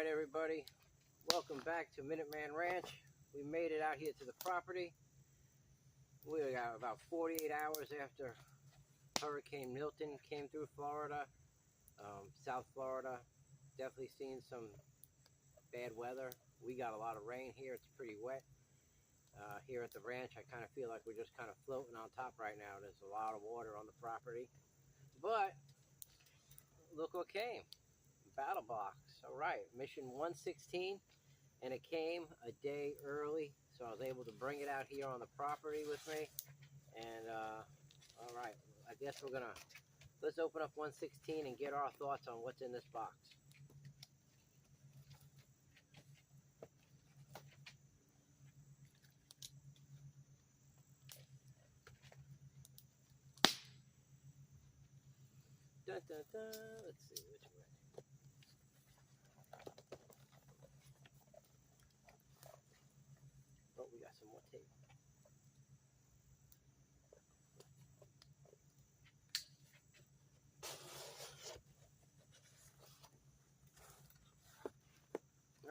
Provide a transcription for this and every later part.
Alright everybody, welcome back to Minuteman Ranch. We made it out here to the property. We got about 48 hours after Hurricane Milton came through Florida, South Florida. Definitely seen some bad weather. We got a lot of rain here. It's pretty wet. Here at the ranch, I kind of feel like we're just kind of floating on top right now. There's a lot of water on the property. But look what came. Battle box. All right, mission 116, and it came a day early, so I was able to bring it out here on the property with me. And all right, I guess let's open up 116 and get our thoughts on what's in this box. Dun, dun, dun. Let's see which way. Oh, we got some more tape.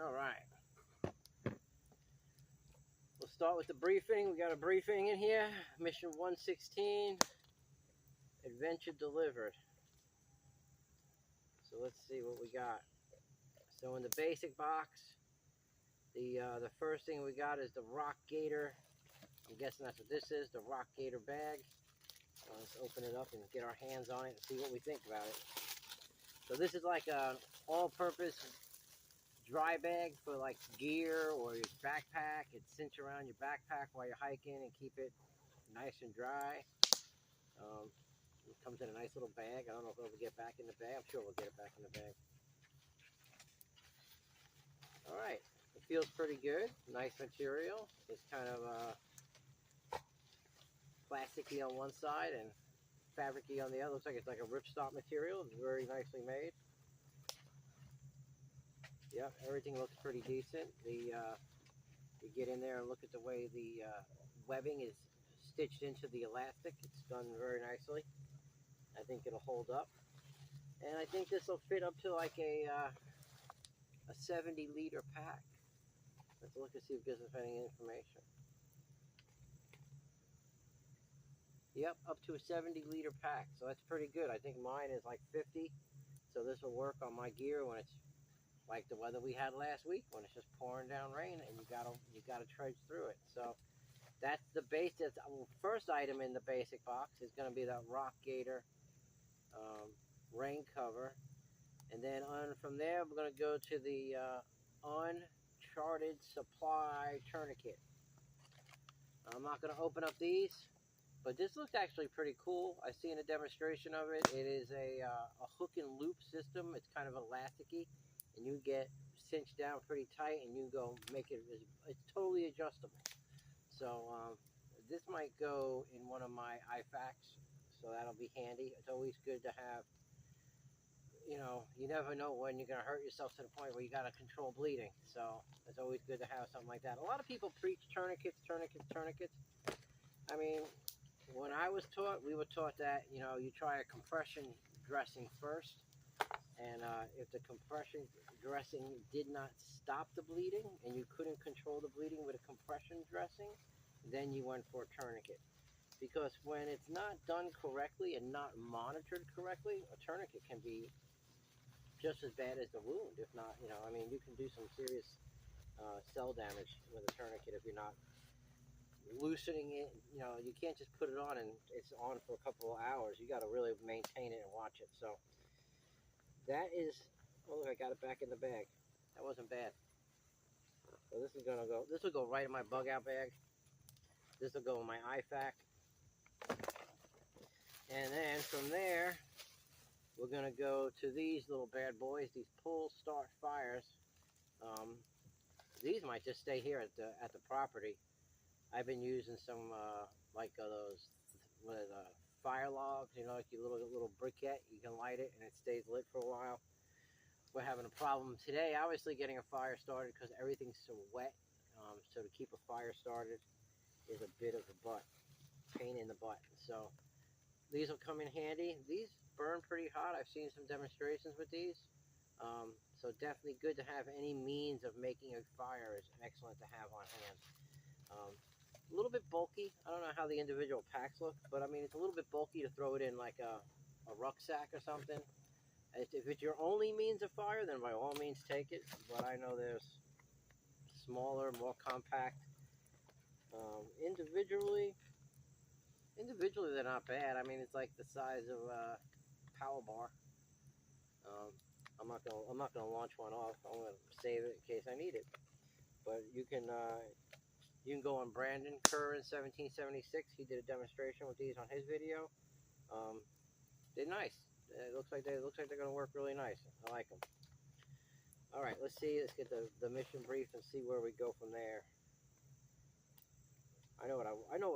All right. We'll start with the briefing. We got a briefing in here. Mission 116, adventure delivered. So let's see what we got. So in the basic box, the first thing we got is the Rock Gator. I'm guessing that's what this is, the Rock Gator bag. Let's open it up and get our hands on it and see what we think about it. So this is like a all-purpose dry bag for like gear or your backpack. It cinch around your backpack while you're hiking and keep it nice and dry. It comes in a nice little bag. I don't know if we'll get back in the bag. I'm sure we'll get it back in the bag. All right, it feels pretty good. Nice material. It's kind of plasticky on one side and fabricy on the other. Looks like it's like a ripstop material. It's very nicely made. Yep, everything looks pretty decent. You get in there and look at the way the webbing is stitched into the elastic. It's done very nicely. I think it'll hold up. And I think this will fit up to like a 70-liter pack. Let's look and see if gives us any information. Yep, up to a 70-liter pack. So that's pretty good. I think mine is like 50. So this will work on my gear when it's like the weather we had last week, when it's just pouring down rain and you gotta trudge through it. So that's the base. First item in the basic box is going to be that Rock Gator rain cover, and then from there we're going to go to the Uncharted Supply tourniquet. I'm not going to open up these, but this looks actually pretty cool. I've seen a demonstration of it. It is a hook and loop system. It's kind of elasticy, and you get cinched down pretty tight, and you go make it. It's totally adjustable. So this might go in one of my IFAKs, so that'll be handy. It's always good to have. You know, you never know when you're going to hurt yourself to the point where you got to control bleeding. So it's always good to have something like that. A lot of people preach tourniquets. I mean, when I was taught, we were taught that, you know, you try a compression dressing first. And if the compression dressing did not stop the bleeding and you couldn't control the bleeding with a compression dressing, then you went for a tourniquet. Because when it's not done correctly and not monitored correctly, a tourniquet can be just as bad as the wound, if not, you know, I mean, you can do some serious cell damage with a tourniquet if you're not loosening it. You know, you can't just put it on and it's on for a couple of hours. You got to really maintain it and watch it. So that is, oh look, I got it back in the bag. That wasn't bad. So this will go right in my bug out bag. This will go in my IFAK. And then from there, we're going to go to these little bad boys, these pull start fires. These might just stay here at the property. I've been using some like those fire logs, you know, like your little briquette. You can light it and it stays lit for a while. We're having a problem today, obviously, getting a fire started because everything's so wet. So to keep a fire started is a bit of a pain in the butt. So these will come in handy. These burn pretty hot. I've seen some demonstrations with these. So definitely good to have any means of making a fire is excellent to have on hand. A little bit bulky. I don't know how the individual packs look, but I mean, it's a little bit bulky to throw it in like a rucksack or something. If it's your only means of fire, then by all means take it. But I know there's smaller, more compact. Individually, they're not bad. I mean, it's like the size of a power bar. I'm not gonna launch one off. I'm gonna save it in case I need it. But you can go on Brandon Kerr in 1776. He did a demonstration with these on his video. They're nice. It looks like they're gonna work really nice. I like them. All right, let's see. Let's get the mission brief and see where we go from there. I know what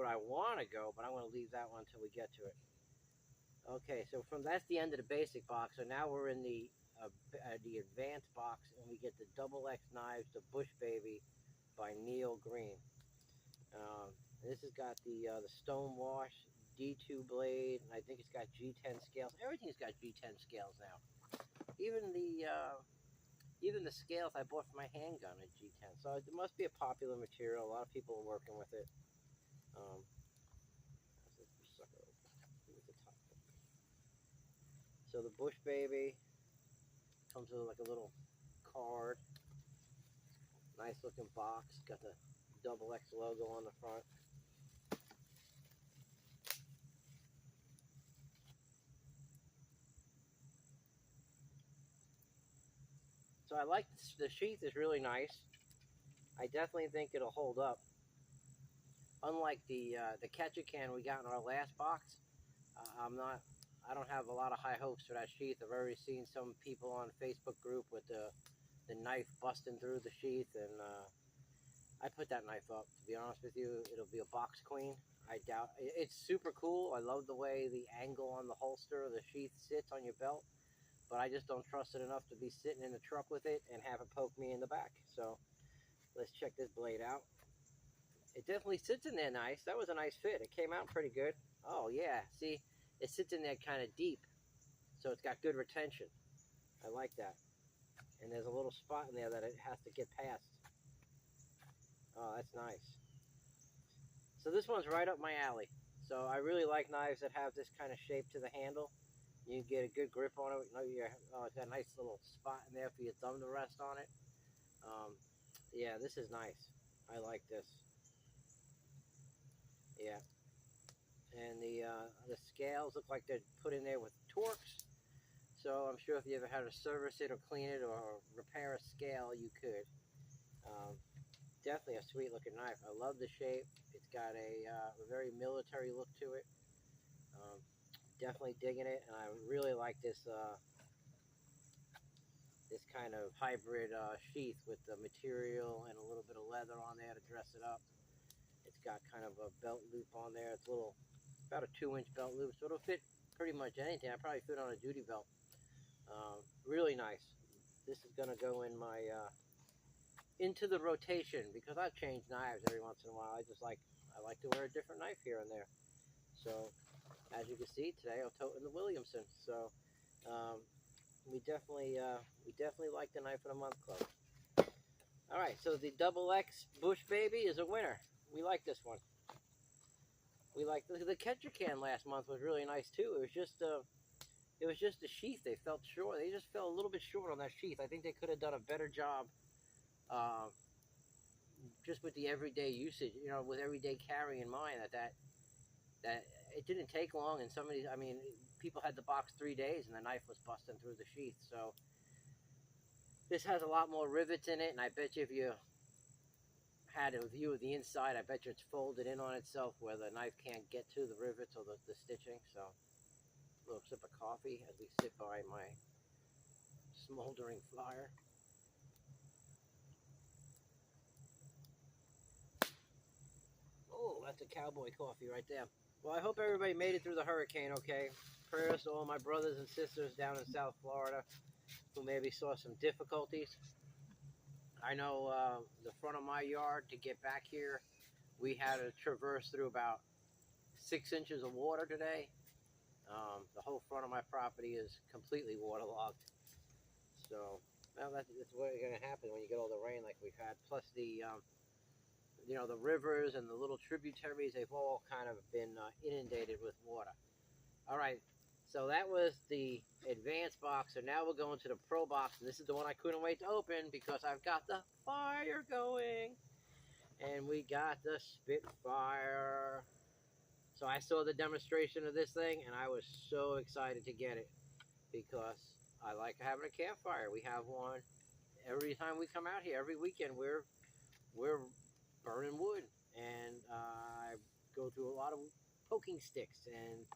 I want to go, but I'm going to leave that one until we get to it. Okay, so that's the end of the basic box. So now we're in the advanced box, and we get the Double X knives, the Bush Baby by Neil Green. This has got the Stonewash D2 blade, and I think it's got G10 scales. Everything's got G10 scales now. Even the scales I bought for my handgun are G10. So it must be a popular material. A lot of people are working with it. So the Bush Baby comes with like a little card. Nice looking box. Got the Double X logo on the front. So I like the sheath is really nice. I definitely think it'll hold up. Unlike the Ketchikan we got in our last box, I don't have a lot of high hopes for that sheath. I've already seen some people on Facebook group with the knife busting through the sheath, and I put that knife up. To be honest with you, it'll be a box queen. I doubt it's super cool. I love the way the angle on the holster of the sheath sits on your belt, but I just don't trust it enough to be sitting in the truck with it and have it poke me in the back. So let's check this blade out. It definitely sits in there nice. That was a nice fit. It came out pretty good. Oh yeah, see, it sits in there kind of deep, so it's got good retention. I like that. And there's a little spot in there that it has to get past. Oh, that's nice. So this one's right up my alley. So I really like knives that have this kind of shape to the handle. You can get a good grip on it. It's got a nice little spot in there for your thumb to rest on it. Yeah, this is nice. I like this. Yeah. And the scales look like they're put in there with Torx. So I'm sure if you ever had to service it or clean it or repair a scale, you could. Definitely a sweet looking knife. I love the shape. It's got a very military look to it. Definitely digging it, and I really like this this kind of hybrid sheath with the material and a little bit of leather on there to dress it up. It's got kind of a belt loop on there. It's about a 2-inch belt loop, so it'll fit pretty much anything. I probably fit on a duty belt. Really nice. This is gonna go in my into the rotation because I change knives every once in a while. I like to wear a different knife here and there. So as you can see today, I'm toting the Williamson. So we definitely like the Knife of the Month Club. All right, so the Double X Bush Baby is a winner. We like this one. We like the Ketchikan last month was really nice too. It was just the sheath. They fell short. They just fell a little bit short on that sheath. I think they could have done a better job. Just with the everyday usage, with everyday carry in mind, that it didn't take long, and people had the box 3 days, and the knife was busting through the sheath. So this has a lot more rivets in it, and I bet you if you had a view of the inside, I bet you it's folded in on itself where the knife can't get to the rivets or the stitching. So a little sip of coffee as we sit by my smoldering fire. Oh, that's a cowboy coffee right there. Well, I hope everybody made it through the hurricane okay. Prayers to all my brothers and sisters down in South Florida who maybe saw some difficulties. I know the front of my yard to get back here, we had to traverse through about 6 inches of water today. The whole front of my property is completely waterlogged. So So well, that's what's going to happen when you get all the rain like we've had. Plus the the rivers and the little tributaries, they've all kind of been inundated with water. All right, so that was the advanced box. So now we're going to the pro box, and this is the one I couldn't wait to open because I've got the fire going, and we got the Spitfire. So I saw the demonstration of this thing, and I was so excited to get it because I like having a campfire. We have one every time we come out here. Every weekend we're burning wood, and I go through a lot of poking sticks, and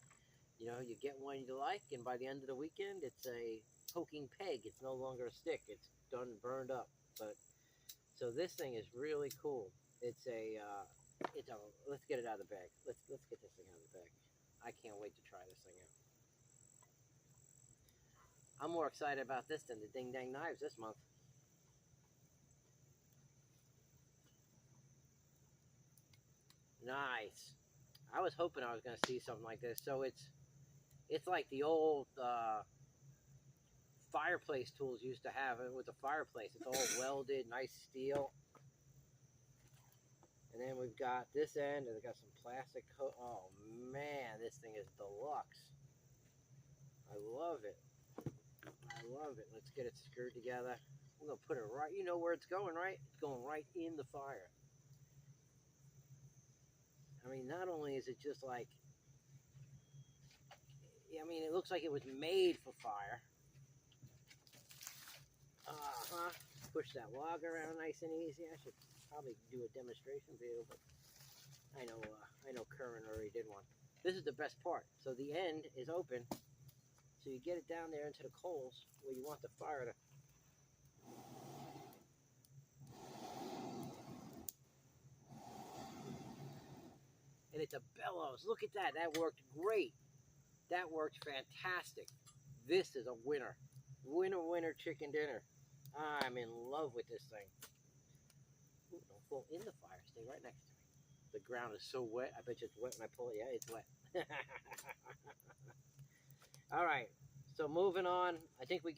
you get one you like, and by the end of the weekend it's a poking peg. It's no longer a stick. It's done burned up. But so this thing is really cool. It's a let's get it out of the bag. Let's get this thing out of the bag. I can't wait to try this thing out. I'm more excited about this than the Ding Dang Knives this month. Nice. I was hoping I was going to see something like this. So it's like the old fireplace tools used to have with the fireplace. It's all welded, nice steel. And then we've got this end, and we've got some plastic. Oh man, this thing is deluxe. I love it. I love it. Let's get it screwed together. We're going to put it right, you know where it's going, right? It's going right in the fire. I mean, not only is it just like, I mean, it looks like it was made for fire. Push that log around nice and easy. I should probably do a demonstration video, but I know Curran already did one. This is the best part. So the end is open, so you get it down there into the coals where you want the fire to. And it's a bellows. Look at that. That worked great. That worked fantastic. This is a winner. Winner chicken dinner. I'm in love with this thing. Ooh, don't fall in the fire. Stay right next to me. The ground is so wet. I bet you it's wet when I pull it. Yeah, it's wet. All right. So moving on. I think we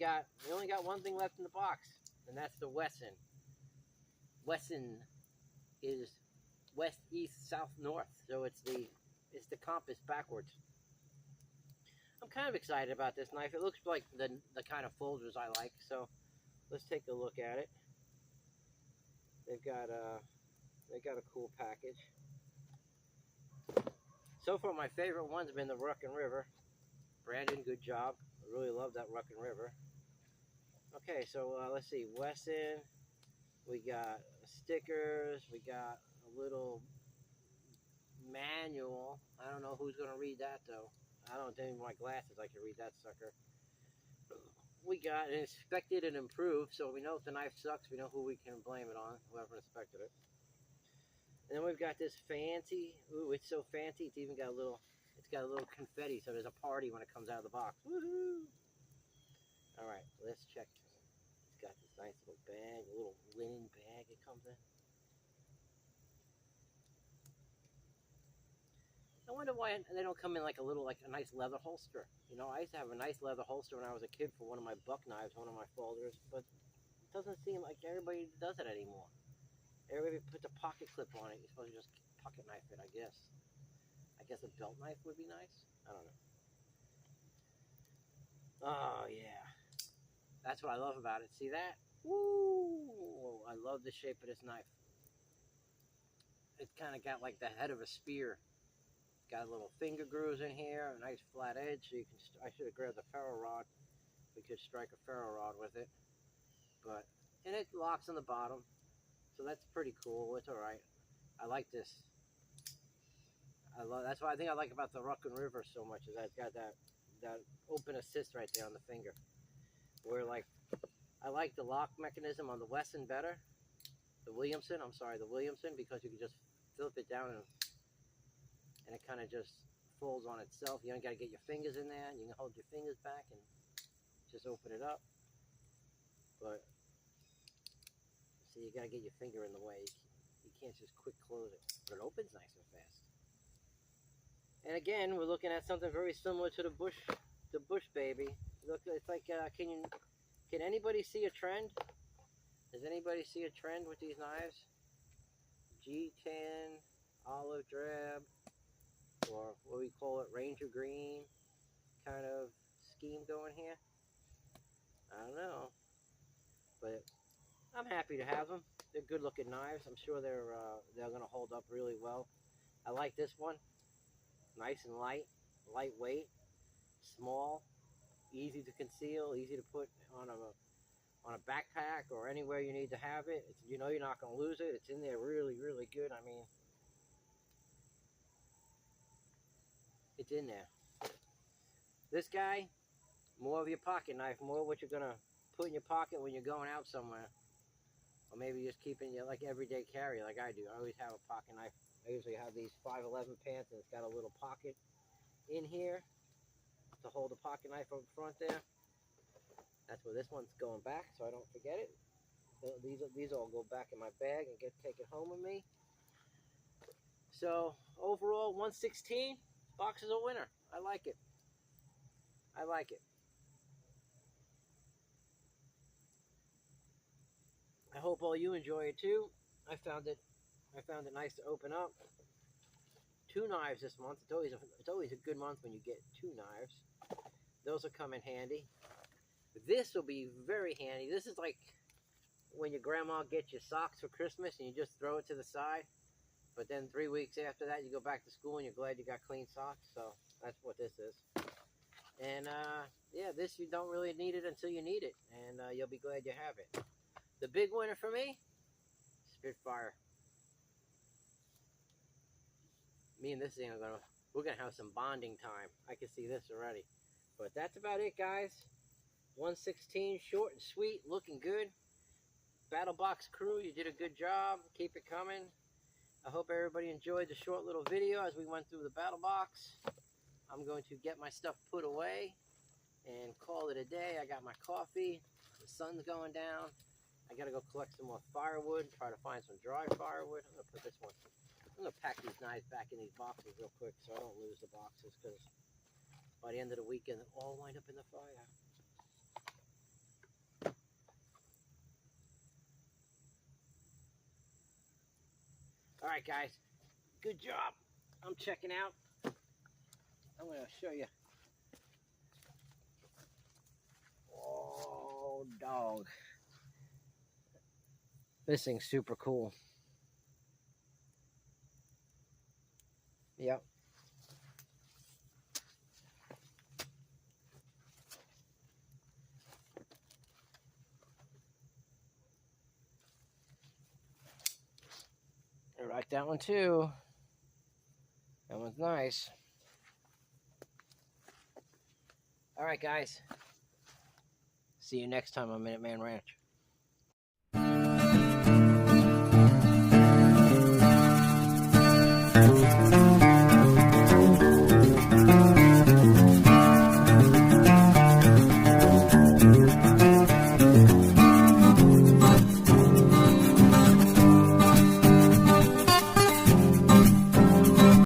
only got one thing left in the box, and that's the Wesson. Wesson is west, east, south, north. So it's the compass backwards. I'm kind of excited about this knife. It looks like the kind of folders I like. So let's take a look at it. They've got a cool package. So far, my favorite one's been the Ruckin River. Brandon, good job. I really love that Ruckin River. Okay, so let's see. Wesson. We got stickers. We got a little manual. I don't know who's going to read that, though. I don't think my glasses I can read that sucker. We got inspected and improved, so we know if the knife sucks, we know who we can blame it on, whoever inspected it. And then we've got this fancy. Ooh, it's so fancy. It's even got a little confetti, so there's a party when it comes out of the box. Woohoo! All right, let's check. It's got this nice little bag, a little linen bag it comes in. I wonder why they don't come in like a nice leather holster. I used to have a nice leather holster when I was a kid for one of my buck knives, one of my folders, but it doesn't seem like everybody does it anymore. Everybody puts a pocket clip on it. You're supposed to just pocket knife it, I guess. I guess a belt knife would be nice. I don't know. Oh, yeah. That's what I love about it. See that? Woo! I love the shape of this knife. It's kind of got like the head of a spear. Got little finger grooves in here, a nice flat edge, so you can. I should have grabbed the ferro rod. We could strike a ferro rod with it, and it locks on the bottom, so that's pretty cool. It's all right. I like this. That's what I think I like about the Ruckin River so much is that it's got that open assist right there on the finger. Where I like the lock mechanism on the Wesson better. The Williamson, because you can just flip it down and it kind of just folds on itself. You don't got to get your fingers in there. You can hold your fingers back and just open it up. But see, you got to get your finger in the way. You can't just quick close it. But it opens nice and fast. And again, we're looking at something very similar to the Bush baby. Look, it's like can Can anybody see a trend? Does anybody see a trend with these knives? G10, olive drab, or what we call it, Ranger green kind of scheme going here. I don't know, but I'm happy to have them. They're good looking knives. I'm sure they're gonna hold up really well. I like this one. Nice and light, lightweight, small, easy to conceal, easy to put on a backpack or anywhere you need to have it. You know you're not gonna lose it. It's in there really, really good. I mean, it's in there. This guy, more of your pocket knife, more what you're gonna put in your pocket when you're going out somewhere. Or maybe just keeping you like everyday carry like I do. I always have a pocket knife. I usually have these 511 pants and it's got a little pocket in here to hold the pocket knife up front there. That's where this one's going back so I don't forget it. These all go back in my bag and get taken home with me. So overall 116 box is a winner. I like it. I like it. I hope all you enjoy it too. I found it nice to open up. 2 knives this month. It's always a good month when you get 2 knives. Those will come in handy. This will be very handy. This is like when your grandma gets you socks for Christmas and you just throw it to the side. But then 3 weeks after that, you go back to school and you're glad you got clean socks. So that's what this is. And yeah, this you don't really need it until you need it. And you'll be glad you have it. The big winner for me, Spitfire. Me and this thing we're gonna have some bonding time. I can see this already. But that's about it, guys. 116, short and sweet, looking good. BattleBox crew, you did a good job. Keep it coming. I hope everybody enjoyed the short little video as we went through the BattleBox. I'm going to get my stuff put away and call it a day. I got my coffee. The sun's going down. I gotta go collect some more firewood, try to find some dry firewood. I'm gonna put this one, I'm gonna pack these knives back in these boxes real quick so I don't lose the boxes, because by the end of the weekend they'll all wind up in the fire. Alright guys, good job. I'm checking out. I'm gonna show you. Oh dog. This thing's super cool. Yep. I like that one too. That one's nice. Alright guys. See you next time on Minuteman Ranch.